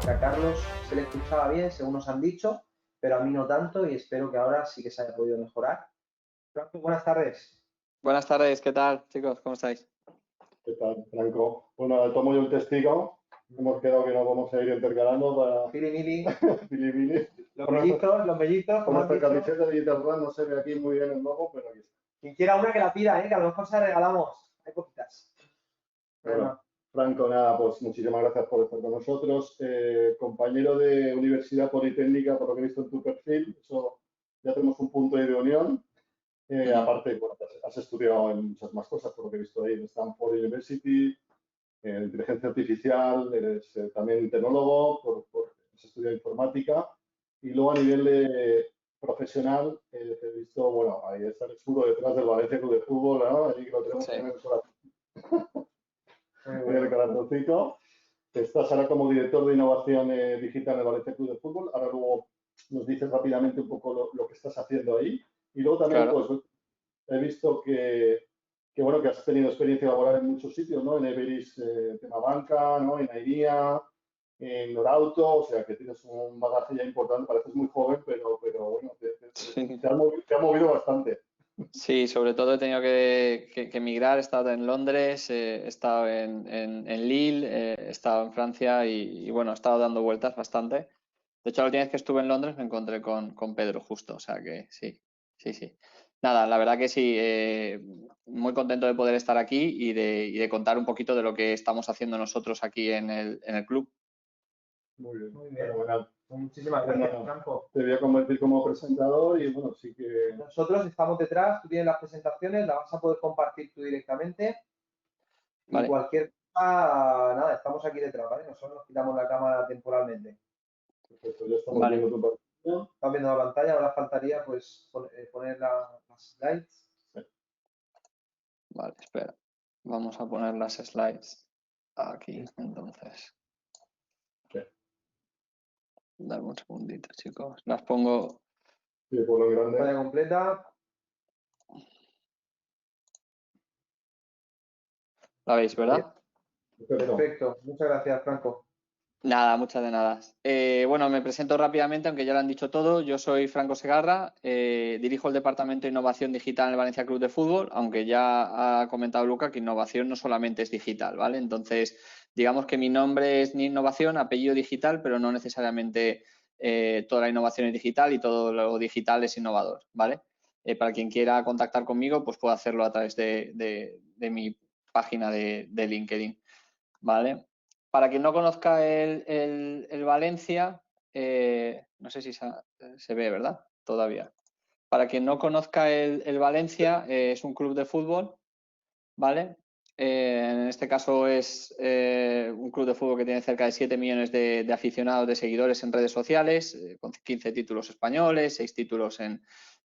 que a Carlos se le escuchaba bien, según nos han dicho, pero a mí no tanto y espero que ahora sí que se haya podido mejorar. Franco, buenas tardes. Buenas tardes, ¿qué tal, chicos? ¿Cómo estáis? ¿Qué tal, Franco? Bueno, tomo yo el testigo. Hemos quedado que nos vamos a ir intercalando para Fili Mili, Filipini. los mellizos, Con como has esta dicho. camiseta de Interbrand no se ve aquí muy bien el logo, pero aquí está. Quien quiera una que la pida, que a lo mejor se la regalamos. Hay poquitas. Bueno, Franco, nada, pues muchísimas gracias por estar con nosotros. Compañero de Universidad Politécnica, por lo que he visto en tu perfil, eso ya tenemos un punto de unión. Aparte, bueno, has estudiado en muchas más cosas, por lo que he visto ahí en Stanford University, inteligencia artificial, eres también tecnólogo, has estudiado informática. Y luego a nivel profesional, he visto, bueno, ahí está el escudo detrás del Valencia Club de Fútbol, ¿no? Ahí que lo tenemos en el corazón. En el corazoncito. Estás ahora como director de innovación digital en el Valencia Club de Fútbol. Ahora luego nos dices rápidamente un poco lo que estás haciendo ahí. Y luego también, Claro. pues, he visto bueno, que has tenido experiencia laboral en muchos sitios, ¿no? En Everis, tema banca, ¿no? En Airia, en Norauto, o sea, que tienes un bagaje ya importante. Pareces muy joven, pero bueno, te ha movido bastante. Sí, sobre todo he tenido que emigrar. He estado en Londres, he estado en Lille, he estado en Francia y bueno, he estado dando vueltas bastante. De hecho, la última vez que estuve en Londres me encontré con Pedro justo, o sea que sí. Nada, la verdad que sí, muy contento de poder estar aquí y de contar un poquito de lo que estamos haciendo nosotros aquí en el club. Muy bien. Fenomenal. Muchísimas gracias, Franco. Te voy a convertir como presentador y bueno, sí que... Nosotros estamos detrás, tú tienes las presentaciones, las vas a poder compartir tú directamente. Vale. Y cualquier cosa, nada, estamos aquí detrás, ¿vale? Nosotros nos quitamos la cámara temporalmente. Perfecto, ya estamos viendo tu pantalla. Estamos viendo la pantalla, ahora faltaría pues poner las slides. Sí. Vale, espera. Vamos a poner las slides aquí, entonces. Sí. Dame un segundito, chicos. Las pongo. Sí, por lo grande. Pantalla completa. ¿La veis, verdad? Perfecto. Muchas gracias, Franco. Nada, muchas de nada. Bueno, me presento rápidamente, aunque ya lo han dicho todo. Yo soy Franco Segarra, dirijo el Departamento de Innovación Digital en el Valencia Club de Fútbol, aunque ya ha comentado Luca que innovación no solamente es digital, ¿vale? Entonces, digamos que mi nombre es innovación, apellido digital, pero no necesariamente toda la innovación es digital y todo lo digital es innovador, ¿vale? Para quien quiera contactar conmigo, pues puede hacerlo a través de mi página de LinkedIn, ¿vale? Para quien no conozca el Valencia, no sé si se ve, ¿verdad? Todavía. Para quien no conozca el Valencia, es un club de fútbol, ¿vale? En este caso es un club de fútbol que tiene cerca de 7 millones de aficionados, de seguidores en redes sociales, con 15 títulos españoles, 6 títulos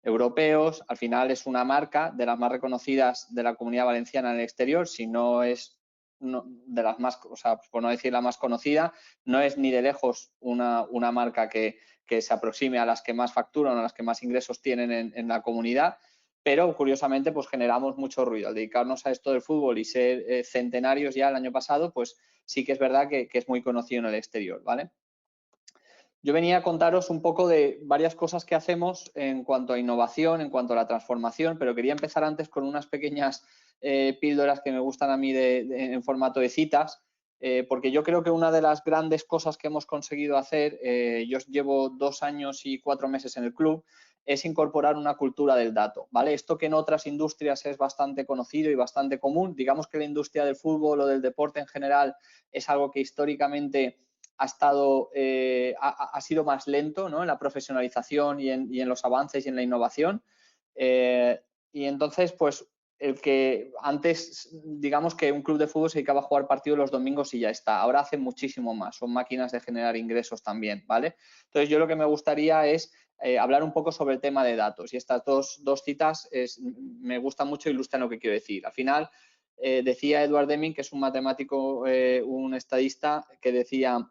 europeos. Al final es una marca de las más reconocidas de la Comunidad Valenciana en el exterior, si no es de las más, o sea, por no decir la más conocida, no es ni de lejos una marca que se aproxime a las que más facturan, a las que más ingresos tienen en la comunidad, pero curiosamente pues generamos mucho ruido. Al dedicarnos a esto del fútbol y ser centenarios ya el año pasado, pues sí que es verdad que es muy conocido en el exterior, ¿vale? Yo venía a contaros un poco de varias cosas que hacemos en cuanto a innovación, en cuanto a la transformación, pero quería empezar antes con unas pequeñas píldoras que me gustan a mí en formato de citas, porque yo creo que una de las grandes cosas que hemos conseguido hacer, yo llevo 2 años y 4 meses en el club, es incorporar una cultura del dato, ¿vale? Esto que en otras industrias es bastante conocido y bastante común, digamos que la industria del fútbol o del deporte en general es algo que históricamente ha sido más lento, ¿no? En la profesionalización y en los avances y en la innovación. Y entonces, pues, el que antes, digamos que un club de fútbol se dedicaba a jugar partidos los domingos y ya está. Ahora hace muchísimo más, son máquinas de generar ingresos también, ¿vale? Entonces, yo lo que me gustaría es hablar un poco sobre el tema de datos. Y estas dos citas me gustan mucho e ilustran lo que quiero decir. Al final, decía Edward Deming, que es un matemático, un estadista, que decía: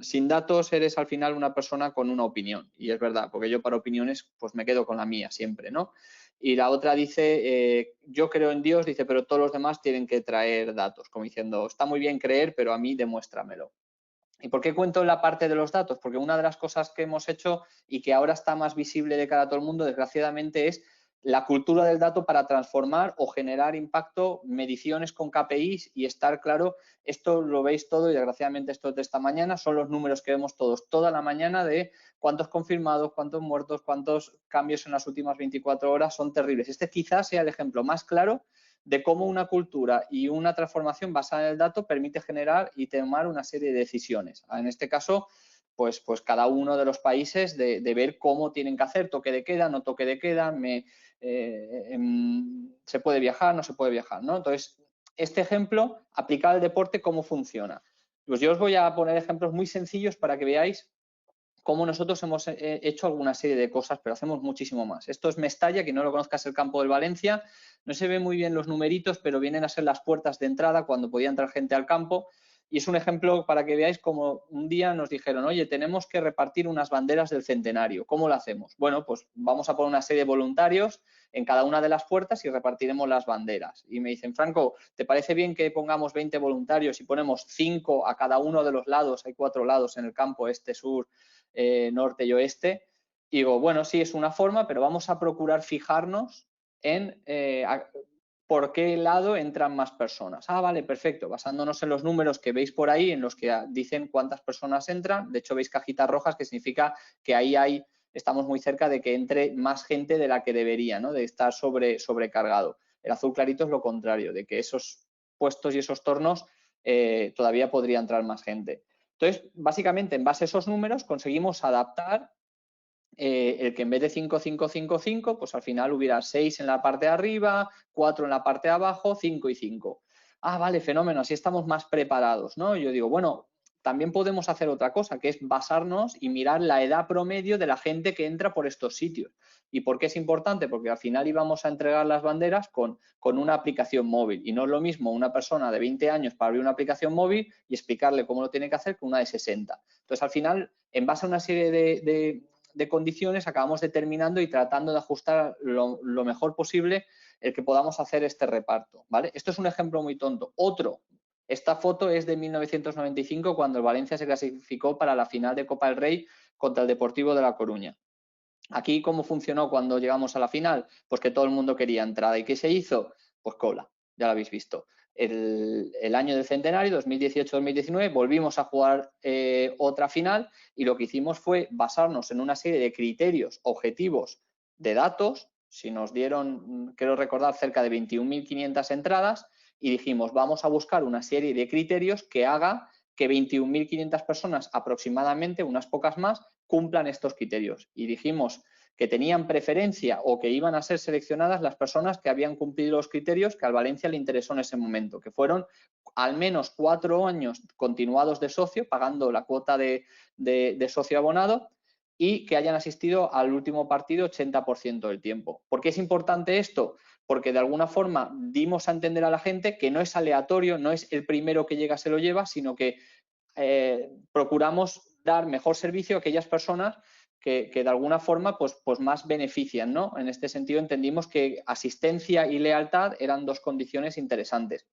sin datos eres al final una persona con una opinión. Y es verdad, porque yo para opiniones pues me quedo con la mía siempre, ¿no? Y la otra dice, yo creo en Dios, dice, pero todos los demás tienen que traer datos, como diciendo, está muy bien creer, pero a mí demuéstramelo. ¿Y por qué cuento la parte de los datos? Porque una de las cosas que hemos hecho y que ahora está más visible de cara a todo el mundo, desgraciadamente, es la cultura del dato para transformar o generar impacto, mediciones con KPIs y estar claro, esto lo veis todo y desgraciadamente esto de esta mañana son los números que vemos todos toda la mañana de cuántos confirmados, cuántos muertos, cuántos cambios en las últimas 24 horas, son terribles. Este quizás sea el ejemplo más claro de cómo una cultura y una transformación basada en el dato permite generar y tomar una serie de decisiones. En este caso, pues cada uno de los países de ver cómo tienen que hacer, toque de queda, no toque de queda, se puede viajar, no se puede viajar, ¿no? Entonces, este ejemplo, aplicado al deporte, ¿cómo funciona? Pues yo os voy a poner ejemplos muy sencillos para que veáis cómo nosotros hemos hecho alguna serie de cosas, pero hacemos muchísimo más. Esto es Mestalla, que no lo conozcas, el campo del Valencia. No se ven muy bien los numeritos, pero vienen a ser las puertas de entrada cuando podía entrar gente al campo. Y es un ejemplo para que veáis cómo un día nos dijeron, oye, tenemos que repartir unas banderas del centenario. ¿Cómo lo hacemos? Bueno, pues vamos a poner una serie de voluntarios en cada una de las puertas y repartiremos las banderas. Y me dicen, Franco, ¿te parece bien que pongamos 20 voluntarios y ponemos 5 a cada uno de los lados? Hay 4 lados en el campo, este, sur, norte y oeste. Y digo, bueno, sí, es una forma, pero vamos a procurar fijarnos en por qué lado entran más personas. Ah, vale, perfecto. Basándonos en los números que veis por ahí, en los que dicen cuántas personas entran. De hecho, veis cajitas rojas, que significa que ahí estamos muy cerca de que entre más gente de la que debería, ¿no? De estar sobrecargado. El azul clarito es lo contrario, de que esos puestos y esos tornos todavía podría entrar más gente. Entonces, básicamente, en base a esos números, conseguimos adaptar el que en vez de 5, 5, 5, 5, pues al final hubiera 6 en la parte de arriba, 4 en la parte de abajo, 5 y 5. Ah, vale, fenómeno, así estamos más preparados, ¿no? Yo digo, bueno, también podemos hacer otra cosa, que es basarnos y mirar la edad promedio de la gente que entra por estos sitios. ¿Y por qué es importante? Porque al final íbamos a entregar las banderas con una aplicación móvil. Y no es lo mismo una persona de 20 años para abrir una aplicación móvil y explicarle cómo lo tiene que hacer que una de 60. Entonces, al final, en base a una serie de condiciones, acabamos determinando y tratando de ajustar lo mejor posible el que podamos hacer este reparto, ¿vale? Esto es un ejemplo muy tonto. Otro, esta foto es de 1995, cuando el Valencia se clasificó para la final de Copa del Rey contra el Deportivo de La Coruña. Aquí, ¿cómo funcionó cuando llegamos a la final? Pues que todo el mundo quería entrada. ¿Y qué se hizo? Pues cola, ya lo habéis visto. El año del centenario, 2018-2019, volvimos a jugar otra final y lo que hicimos fue basarnos en una serie de criterios objetivos de datos. Si nos dieron, quiero recordar, cerca de 21.500 entradas y dijimos, vamos a buscar una serie de criterios que haga que 21.500 personas aproximadamente, unas pocas más, cumplan estos criterios. Y dijimos que tenían preferencia o que iban a ser seleccionadas las personas que habían cumplido los criterios que al Valencia le interesó en ese momento, que fueron al menos 4 años continuados de socio, pagando la cuota de socio abonado, y que hayan asistido al último partido 80% del tiempo. ¿Por qué es importante esto? Porque de alguna forma dimos a entender a la gente que no es aleatorio, no es el primero que llega se lo lleva, sino que procuramos dar mejor servicio a aquellas personas que de alguna forma pues más benefician, ¿no? En este sentido entendimos que asistencia y lealtad eran dos condiciones interesantes.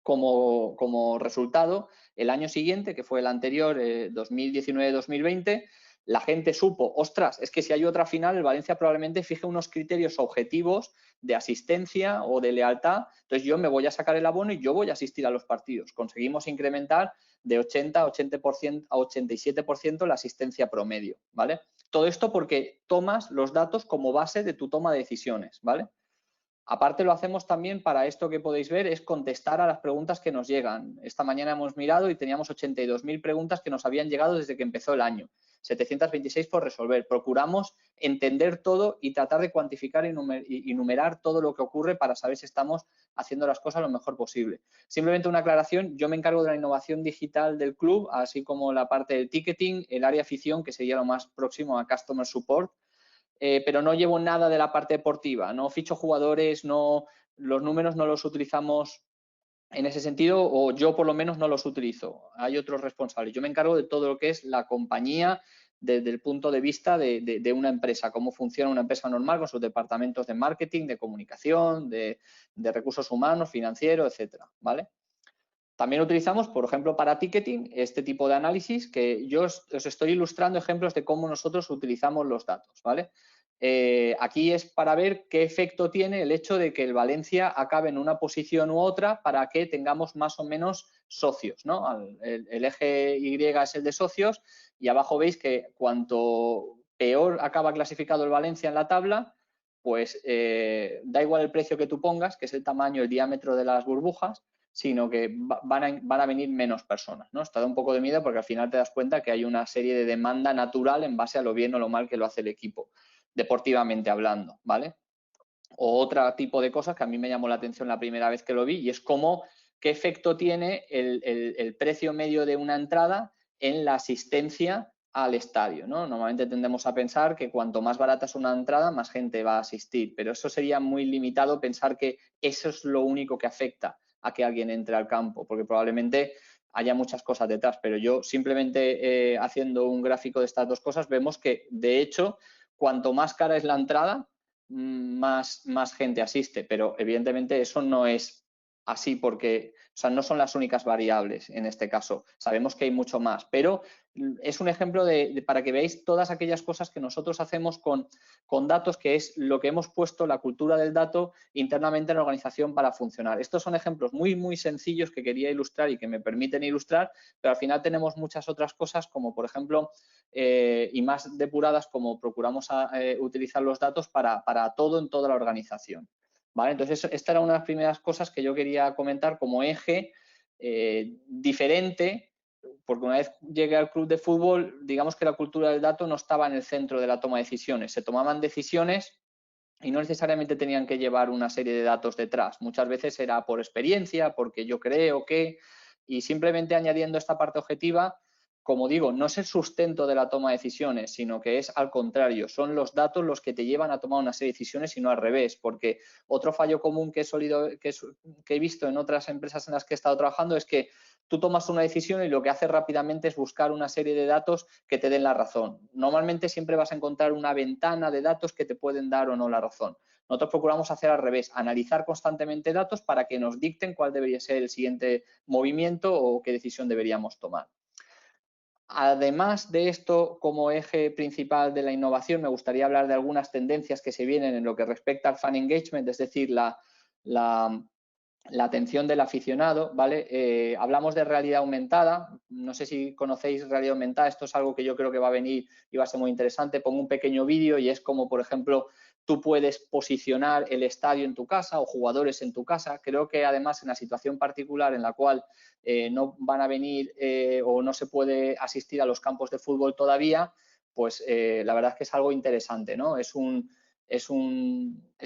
Como resultado, el año siguiente, que fue el anterior, 2019-2020, la gente supo, ostras, es que si hay otra final, el Valencia probablemente fije unos criterios objetivos de asistencia o de lealtad, entonces yo me voy a sacar el abono y yo voy a asistir a los partidos. Conseguimos incrementar de 80 a 87% la asistencia promedio, ¿vale? Todo esto porque tomas los datos como base de tu toma de decisiones, ¿vale? Aparte lo hacemos también para esto que podéis ver, es contestar a las preguntas que nos llegan. Esta mañana hemos mirado y teníamos 82.000 preguntas que nos habían llegado desde que empezó el año. 726 por resolver. Procuramos entender todo y tratar de cuantificar y numerar todo lo que ocurre para saber si estamos haciendo las cosas lo mejor posible. Simplemente una aclaración, yo me encargo de la innovación digital del club, así como la parte del ticketing, el área afición, que sería lo más próximo a Customer Support, pero no llevo nada de la parte deportiva, no ficho jugadores, no, los números no los utilizamos en ese sentido, o yo por lo menos no los utilizo. Hay otros responsables. Yo me encargo de todo lo que es la compañía desde el punto de vista de una empresa, cómo funciona una empresa normal con sus departamentos de marketing, de comunicación, de recursos humanos, financieros, etcétera, ¿vale? También utilizamos, por ejemplo, para ticketing, este tipo de análisis que yo os estoy ilustrando ejemplos de cómo nosotros utilizamos los datos, ¿vale? Aquí es para ver qué efecto tiene el hecho de que el Valencia acabe en una posición u otra para que tengamos más o menos socios, ¿no? El eje Y es el de socios y abajo veis que cuanto peor acaba clasificado el Valencia en la tabla, pues da igual el precio que tú pongas, que es el tamaño, el diámetro de las burbujas, sino que van a venir menos personas, ¿no? Esto da un poco de miedo porque al final te das cuenta que hay una serie de demanda natural en base a lo bien o lo mal que lo hace el equipo, deportivamente hablando, ¿vale? O otro tipo de cosas que a mí me llamó la atención la primera vez que lo vi y es cómo, qué efecto tiene el precio medio de una entrada en la asistencia al estadio, ¿no? Normalmente tendemos a pensar que cuanto más barata es una entrada, más gente va a asistir, pero eso sería muy limitado pensar que eso es lo único que afecta a que alguien entre al campo, porque probablemente haya muchas cosas detrás, pero yo simplemente haciendo un gráfico de estas dos cosas vemos que, de hecho, cuanto más cara es la entrada, más gente asiste, pero evidentemente eso no es así porque, o sea, no son las únicas variables en este caso. Sabemos que hay mucho más, pero es un ejemplo para que veáis todas aquellas cosas que nosotros hacemos con datos, que es lo que hemos puesto, la cultura del dato internamente en la organización para funcionar. Estos son ejemplos muy, muy sencillos que quería ilustrar y que me permiten ilustrar, pero al final tenemos muchas otras cosas como, por ejemplo, y más depuradas, como procuramos utilizar los datos para todo en toda la organización. ¿Vale? Entonces, esta era una de las primeras cosas que yo quería comentar como eje diferente, porque una vez llegué al club de fútbol, digamos que la cultura del dato no estaba en el centro de la toma de decisiones. Se tomaban decisiones y no necesariamente tenían que llevar una serie de datos detrás. Muchas veces era por experiencia, porque yo creo que, y simplemente añadiendo esta parte objetiva, como digo, no es el sustento de la toma de decisiones, sino que es al contrario, son los datos los que te llevan a tomar una serie de decisiones y no al revés, porque otro fallo común que he visto en otras empresas en las que he estado trabajando es que tú tomas una decisión y lo que haces rápidamente es buscar una serie de datos que te den la razón. Normalmente siempre vas a encontrar una ventana de datos que te pueden dar o no la razón. Nosotros procuramos hacer al revés, analizar constantemente datos para que nos dicten cuál debería ser el siguiente movimiento o qué decisión deberíamos tomar. Además de esto, como eje principal de la innovación, me gustaría hablar de algunas tendencias que se vienen en lo que respecta al fan engagement, es decir, la atención del aficionado, ¿vale? Hablamos de realidad aumentada, no sé si conocéis realidad aumentada, esto es algo que yo creo que va a venir y va a ser muy interesante. Pongo un pequeño vídeo y es como, por ejemplo, tú puedes posicionar el estadio en tu casa o jugadores en tu casa. Creo que además en la situación particular en la cual no van a venir o no se puede asistir a los campos de fútbol todavía, pues la verdad es que es algo interesante, ¿no? Es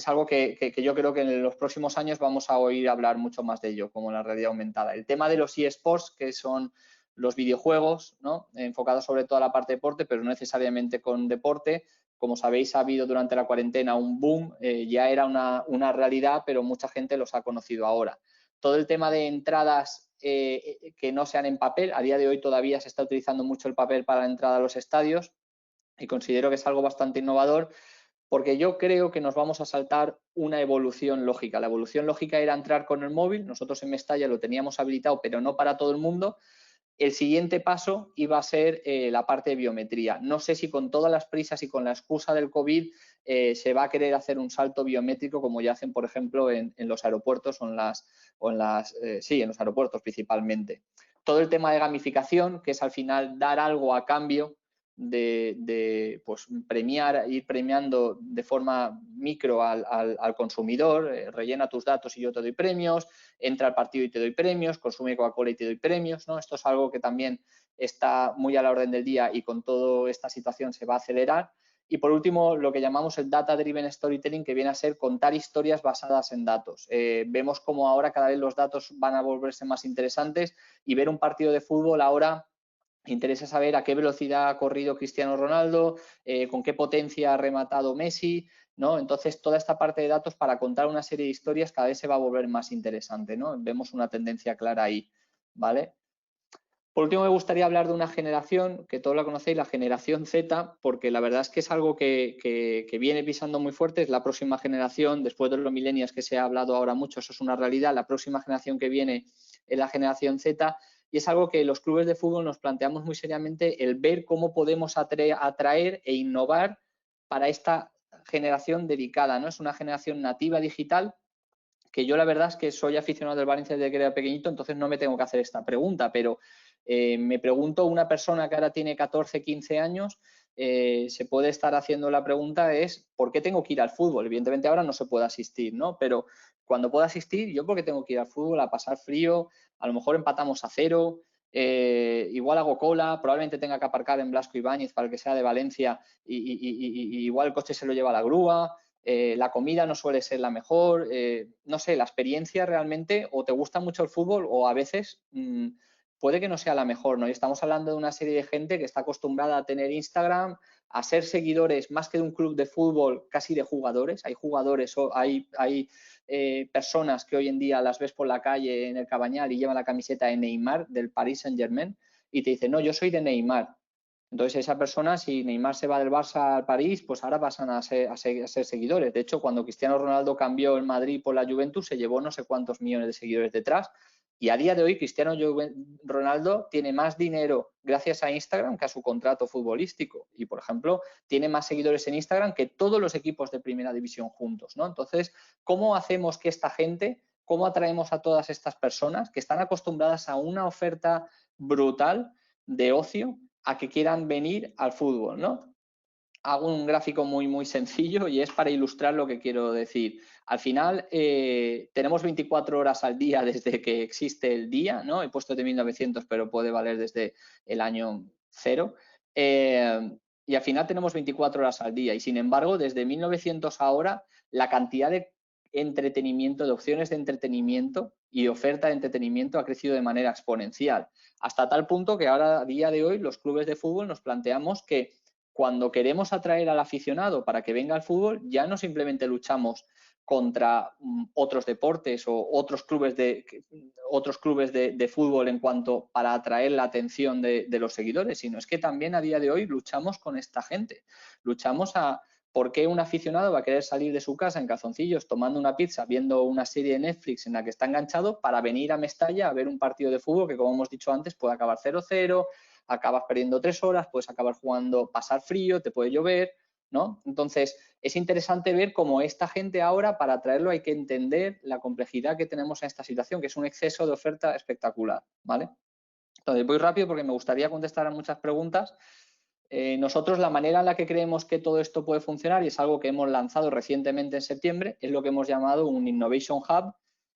algo que yo creo que en los próximos años vamos a oír hablar mucho más de ello, como la realidad aumentada. El tema de los eSports, que son los videojuegos, ¿no? Enfocados sobre todo a la parte de deporte, pero no necesariamente con deporte. Como sabéis, ha habido durante la cuarentena un boom, ya era una realidad, pero mucha gente los ha conocido ahora. Todo el tema de entradas que no sean en papel, a día de hoy todavía se está utilizando mucho el papel para la entrada a los estadios y considero que es algo bastante innovador, porque yo creo que nos vamos a saltar una evolución lógica. La evolución lógica era entrar con el móvil, nosotros en Mestalla lo teníamos habilitado, pero no para todo el mundo. El siguiente paso iba a ser la parte de biometría. No sé si con todas las prisas y con la excusa del COVID se va a querer hacer un salto biométrico como ya hacen, por ejemplo, en los aeropuertos en los aeropuertos principalmente. Todo el tema de gamificación, que es al final dar algo a cambio de pues, ir premiando de forma micro al consumidor, rellena tus datos y yo te doy premios, entra al partido y te doy premios, consume Coca-Cola y te doy premios, ¿no? Esto es algo que también está muy a la orden del día y con toda esta situación se va a acelerar. Y por último, lo que llamamos el Data Driven Storytelling, que viene a ser contar historias basadas en datos. Vemos cómo ahora cada vez los datos van a volverse más interesantes y ver un partido de fútbol ahora interesa saber a qué velocidad ha corrido Cristiano Ronaldo, con qué potencia ha rematado Messi, ¿no? Entonces, toda esta parte de datos para contar una serie de historias cada vez se va a volver más interesante, ¿no? Vemos una tendencia clara ahí, ¿vale? Por último, me gustaría hablar de una generación, que todos la conocéis, la generación Z, porque la verdad es que es algo que viene pisando muy fuerte, es la próxima generación, después de los millennials que se ha hablado ahora mucho, eso es una realidad, la próxima generación que viene en la generación Z, y es algo que los clubes de fútbol nos planteamos muy seriamente, el ver cómo podemos atraer e innovar para esta generación dedicada, ¿no? Es una generación nativa digital, que yo la verdad es que soy aficionado del Valencia desde que era pequeñito, entonces no me tengo que hacer esta pregunta, pero me pregunto, una persona que ahora tiene 14, 15 años, se puede estar haciendo la pregunta es, ¿por qué tengo que ir al fútbol? Evidentemente ahora no se puede asistir, ¿no? Pero cuando pueda asistir, ¿yo por qué tengo que ir al fútbol a pasar frío? A lo mejor empatamos a 0, igual hago cola, probablemente tenga que aparcar en Blasco Ibáñez para el que sea de Valencia y igual el coche se lo lleva a la grúa. La comida no suele ser la mejor, no sé, la experiencia realmente, o te gusta mucho el fútbol o a veces puede que no sea la mejor, ¿no? Y estamos hablando de una serie de gente que está acostumbrada a tener Instagram, a ser seguidores más que de un club de fútbol, casi de jugadores. Hay jugadores, hay personas que hoy en día las ves por la calle en el Cabañal y llevan la camiseta de Neymar, del Paris Saint-Germain, y te dicen, no, yo soy de Neymar. Entonces, esa persona, si Neymar se va del Barça al París, pues ahora pasan a ser seguidores. De hecho, cuando Cristiano Ronaldo cambió el Madrid por la Juventus, se llevó no sé cuántos millones de seguidores detrás. Y a día de hoy, Cristiano Ronaldo tiene más dinero gracias a Instagram que a su contrato futbolístico. Y, por ejemplo, tiene más seguidores en Instagram que todos los equipos de primera división juntos, ¿no? Entonces, ¿cómo hacemos que esta gente, cómo atraemos a todas estas personas que están acostumbradas a una oferta brutal de ocio, a que quieran venir al fútbol, ¿no? Hago un gráfico muy sencillo y es para ilustrar lo que quiero decir. Al final tenemos 24 horas al día desde que existe el día, ¿no? He puesto de 1900, pero puede valer desde el año 0. Y al final tenemos 24 horas al día y sin embargo desde 1900 ahora la cantidad de entretenimiento, de opciones de entretenimiento y oferta de entretenimiento ha crecido de manera exponencial, hasta tal punto que ahora a día de hoy los clubes de fútbol nos planteamos que cuando queremos atraer al aficionado para que venga al fútbol, ya no simplemente luchamos contra otros deportes o otros clubes de fútbol en cuanto para atraer la atención de los seguidores, sino es que también a día de hoy luchamos con esta gente. Luchamos a por qué un aficionado va a querer salir de su casa en calzoncillos tomando una pizza, viendo una serie de Netflix en la que está enganchado para venir a Mestalla a ver un partido de fútbol que, como hemos dicho antes, puede acabar 0-0, acabas perdiendo 3 horas, puedes acabar jugando, pasar frío, te puede llover, ¿no? Entonces, es interesante ver cómo esta gente ahora, para atraerlo, hay que entender la complejidad que tenemos en esta situación, que es un exceso de oferta espectacular, ¿vale? Entonces, voy rápido porque me gustaría contestar a muchas preguntas. Nosotros la manera en la que creemos que todo esto puede funcionar, y es algo que hemos lanzado recientemente en septiembre, es lo que hemos llamado un Innovation Hub.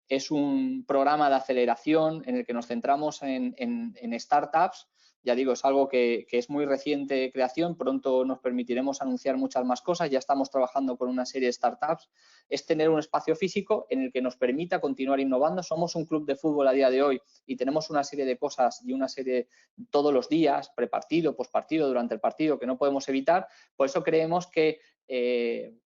Es un programa de aceleración en el que nos centramos en startups. Ya digo, es algo que es muy reciente creación, pronto nos permitiremos anunciar muchas más cosas, ya estamos trabajando con una serie de startups. Es tener un espacio físico en el que nos permita continuar innovando. Somos un club de fútbol a día de hoy y tenemos una serie de cosas y una serie todos los días, prepartido, postpartido, durante el partido, que no podemos evitar. Por eso creemos que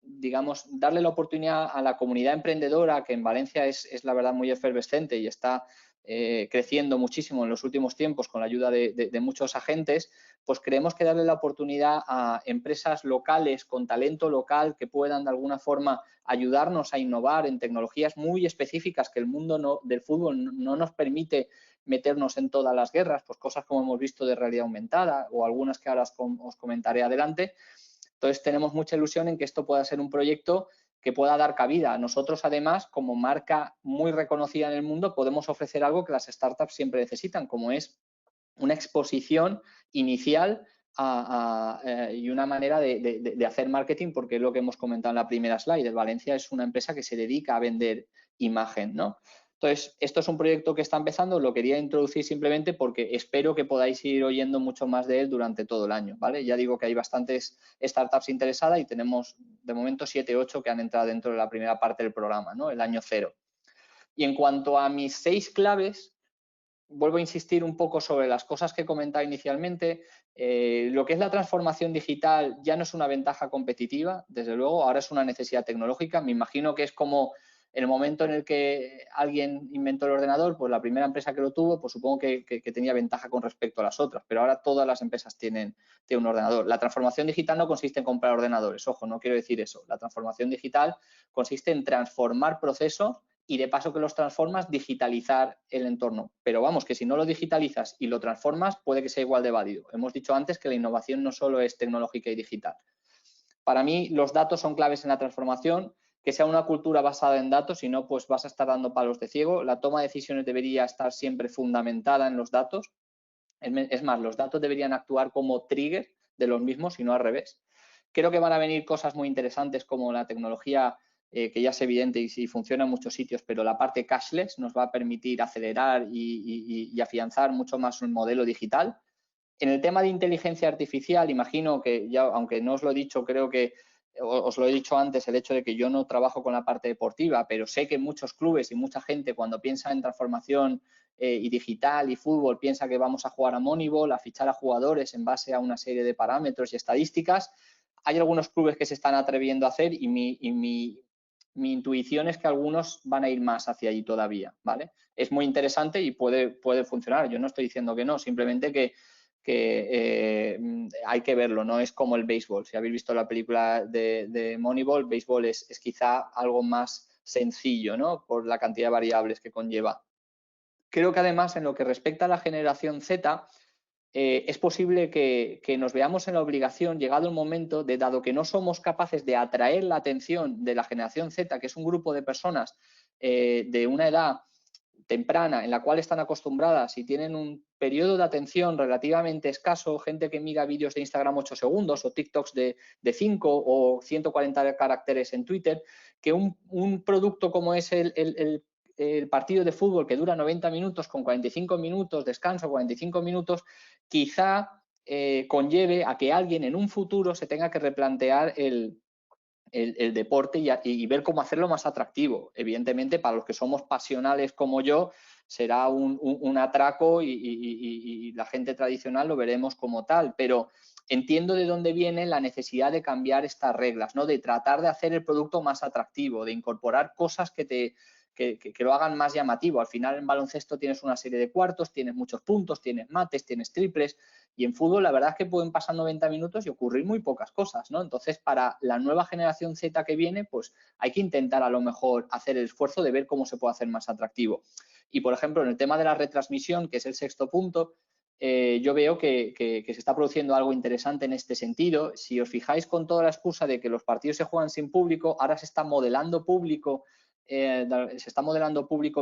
digamos, darle la oportunidad a la comunidad emprendedora, que en Valencia es la verdad muy efervescente y está creciendo muchísimo en los últimos tiempos con la ayuda de muchos agentes, pues creemos que darle la oportunidad a empresas locales con talento local que puedan de alguna forma ayudarnos a innovar en tecnologías muy específicas que el mundo del fútbol no nos permite meternos en todas las guerras, pues cosas como hemos visto de realidad aumentada o algunas que ahora os comentaré adelante. Entonces tenemos mucha ilusión en que esto pueda ser un proyecto que pueda dar cabida. Nosotros, además, como marca muy reconocida en el mundo, podemos ofrecer algo que las startups siempre necesitan, como es una exposición inicial y una manera de hacer marketing, porque es lo que hemos comentado en la primera slide. El Valencia es una empresa que se dedica a vender imagen, ¿no? Entonces, esto es un proyecto que está empezando, lo quería introducir simplemente porque espero que podáis ir oyendo mucho más de él durante todo el año, ¿vale? Ya digo que hay bastantes startups interesadas y tenemos de momento 7, 8 que han entrado dentro de la primera parte del programa, ¿no? El año 0. Y en cuanto a mis 6 claves, vuelvo a insistir un poco sobre las cosas que he comentado inicialmente. Lo que es la transformación digital ya no es una ventaja competitiva, desde luego, ahora es una necesidad tecnológica. Me imagino que es como en el momento en el que alguien inventó el ordenador, pues la primera empresa que lo tuvo, pues supongo que tenía ventaja con respecto a las otras, pero ahora todas las empresas tienen un ordenador. La transformación digital no consiste en comprar ordenadores, ojo, no quiero decir eso. La transformación digital consiste en transformar procesos y de paso que los transformas, digitalizar el entorno. Pero vamos, que si no lo digitalizas y lo transformas, puede que sea igual de válido. Hemos dicho antes que la innovación no solo es tecnológica y digital. Para mí, los datos son claves en la transformación, que sea una cultura basada en datos, si no, pues vas a estar dando palos de ciego. La toma de decisiones debería estar siempre fundamentada en los datos. Es más, los datos deberían actuar como trigger de los mismos y no al revés. Creo que van a venir cosas muy interesantes como la tecnología, que ya es evidente y funciona en muchos sitios, pero la parte cashless nos va a permitir acelerar y afianzar mucho más un modelo digital. En el tema de inteligencia artificial, imagino que ya, aunque no os lo he dicho, creo que os lo he dicho antes, el hecho de que yo no trabajo con la parte deportiva, pero sé que muchos clubes y mucha gente cuando piensa en transformación y digital y fútbol piensa que vamos a jugar a Moneyball, a fichar a jugadores en base a una serie de parámetros y estadísticas. Hay algunos clubes que se están atreviendo a hacer y mi intuición es que algunos van a ir más hacia allí todavía, ¿vale? Es muy interesante y puede funcionar. Yo no estoy diciendo que no, simplemente que hay que verlo, no es como el béisbol. Si habéis visto la película de Moneyball, béisbol es quizá algo más sencillo, ¿no? Por la cantidad de variables que conlleva. Creo que además, en lo que respecta a la generación Z, es posible que nos veamos en la obligación, llegado el momento, de, dado que no somos capaces de atraer la atención de la generación Z, que es un grupo de personas de una edad temprana en la cual están acostumbradas y tienen un periodo de atención relativamente escaso, gente que mira vídeos de Instagram 8 segundos o TikToks de 5 o 140 caracteres en Twitter, que un producto como es el partido de fútbol que dura 90 minutos con 45 minutos, descanso 45 minutos, quizá conlleve a que alguien en un futuro se tenga que replantear el deporte y ver cómo hacerlo más atractivo. Evidentemente, para los que somos pasionales como yo, será un atraco y la gente tradicional lo veremos como tal, pero entiendo de dónde viene la necesidad de cambiar estas reglas, ¿no? De tratar de hacer el producto más atractivo, de incorporar cosas que lo hagan más llamativo. Al final, en baloncesto tienes una serie de cuartos, tienes muchos puntos, tienes mates, tienes triples, y en fútbol la verdad es que pueden pasar 90 minutos y ocurrir muy pocas cosas, ¿no? Entonces, para la nueva generación Z que viene, pues hay que intentar a lo mejor hacer el esfuerzo de ver cómo se puede hacer más atractivo. Y, por ejemplo, en el tema de la retransmisión, que es el sexto punto, yo veo que se está produciendo algo interesante en este sentido. Si os fijáis, con toda la excusa de que los partidos se juegan sin público, ahora se está modelando público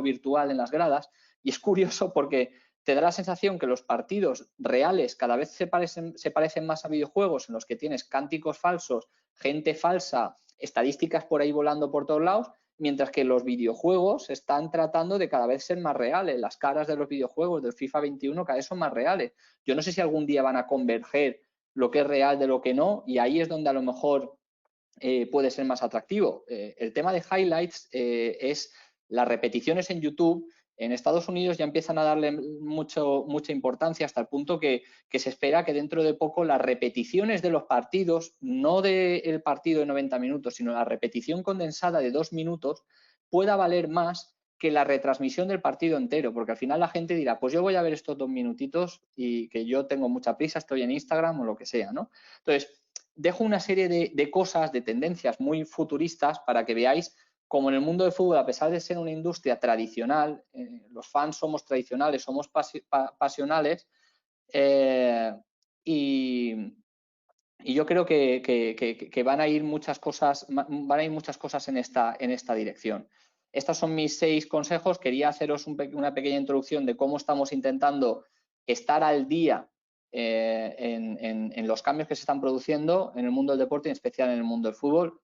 virtual en las gradas, y es curioso porque te da la sensación que los partidos reales cada vez se parecen más a videojuegos en los que tienes cánticos falsos, gente falsa, estadísticas por ahí volando por todos lados, mientras que los videojuegos están tratando de cada vez ser más reales. Las caras de los videojuegos del FIFA 21 cada vez son más reales. Yo no sé si algún día van a converger lo que es real de lo que no, y ahí es donde a lo mejor puede ser más atractivo. El tema de highlights es las repeticiones en YouTube. En Estados Unidos ya empiezan a darle mucha importancia, hasta el punto que se espera que dentro de poco las repeticiones de los partidos, no del partido de 90 minutos, sino la repetición condensada de 2 minutos, pueda valer más que la retransmisión del partido entero, porque al final la gente dirá, pues yo voy a ver estos 2 minutitos y que yo tengo mucha prisa, estoy en Instagram o lo que sea, ¿no? Entonces, dejo una serie de cosas, de tendencias muy futuristas para que veáis cómo en el mundo del fútbol, a pesar de ser una industria tradicional, los fans somos tradicionales, somos pasionales, y yo creo que van a ir muchas cosas en esta dirección. Estos son mis 6 consejos. Quería haceros una pequeña introducción de cómo estamos intentando estar al día en los cambios que se están produciendo en el mundo del deporte, en especial en el mundo del fútbol.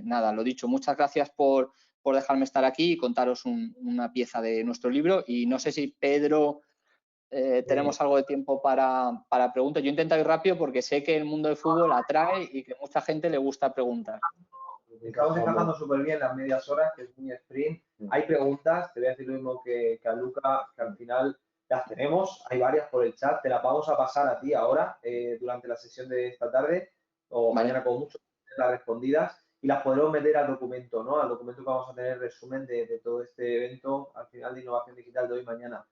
Nada, lo dicho, muchas gracias por dejarme estar aquí y contaros una pieza de nuestro libro. Y no sé si Pedro, tenemos algo de tiempo para preguntas. Yo intento ir rápido porque sé que el mundo del fútbol atrae y que mucha gente le gusta preguntar. Estamos encajando súper bien las medias horas, que es muy sprint. Hay preguntas, te voy a decir lo mismo que a Luca, que al final las tenemos. Hay varias por el chat, te las vamos a pasar a ti ahora, durante la sesión de esta tarde, o mañana con mucho, las respondidas, y las podremos meter al documento, ¿no? Al documento que vamos a tener resumen de todo este evento, al final de innovación digital de hoy y mañana.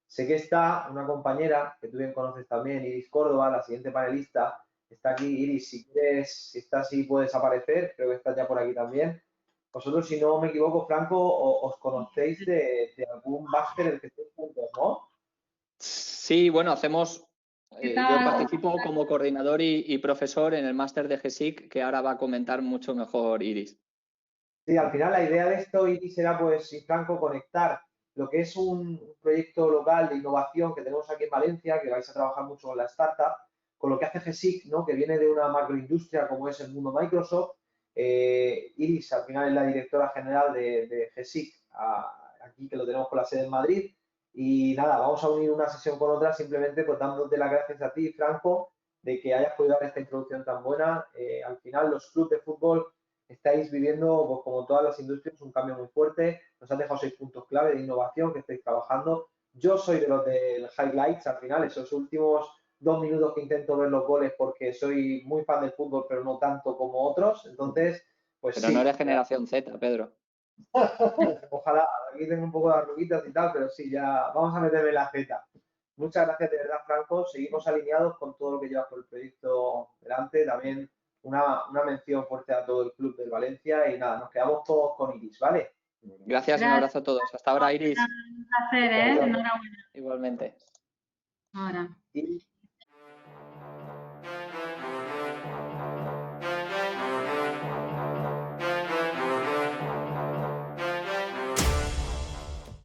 Sé que está una compañera, que tú bien conoces también, Iris Córdoba, la siguiente panelista. Está aquí, Iris, si quieres, si estás ahí puedes aparecer, creo que estás ya por aquí también. vosotros, si no me equivoco, Franco, os conocéis de algún máster en el que estéis juntos, ¿no? Sí, bueno, hacemos... ¿Qué yo tal? participo como coordinador y profesor en el máster de GESIC, que ahora va a comentar mucho mejor Iris. Sí, al final la idea de esto, Iris, era, pues, si Franco, conectar lo que es un proyecto local de innovación que tenemos aquí en Valencia, que vais a trabajar mucho con la startup, con lo que hace GESIC, ¿no? Que viene de una macroindustria como es el mundo Microsoft. Iris, al final, es la directora general de GESIC, aquí que lo tenemos con la sede en Madrid. Y nada, vamos a unir una sesión con otra, simplemente pues dándote las gracias a ti, Franco, de que hayas podido dar esta introducción tan buena. Al final, los clubes de fútbol estáis viviendo, pues, como todas las industrias, un cambio muy fuerte. Nos han dejado 6 puntos clave de innovación que estáis trabajando. Yo soy de los del highlights, al final, esos últimos 2 minutos que intento ver los goles, porque soy muy fan del fútbol, pero no tanto como otros. Entonces, pues Pero sí. no eres generación Z, Pedro. Ojalá, aquí tengo un poco de arruguitas y tal, pero sí, ya vamos a meterle la Z. Muchas gracias de verdad, Franco. Seguimos alineados con todo lo que llevas por el proyecto delante. También una mención fuerte a todo el club del Valencia y nada, nos quedamos todos con Iris, ¿vale? Gracias y un abrazo a todos. Hasta ahora, Iris. Un placer, ¿eh? Enhorabuena. Igualmente. Ahora. Y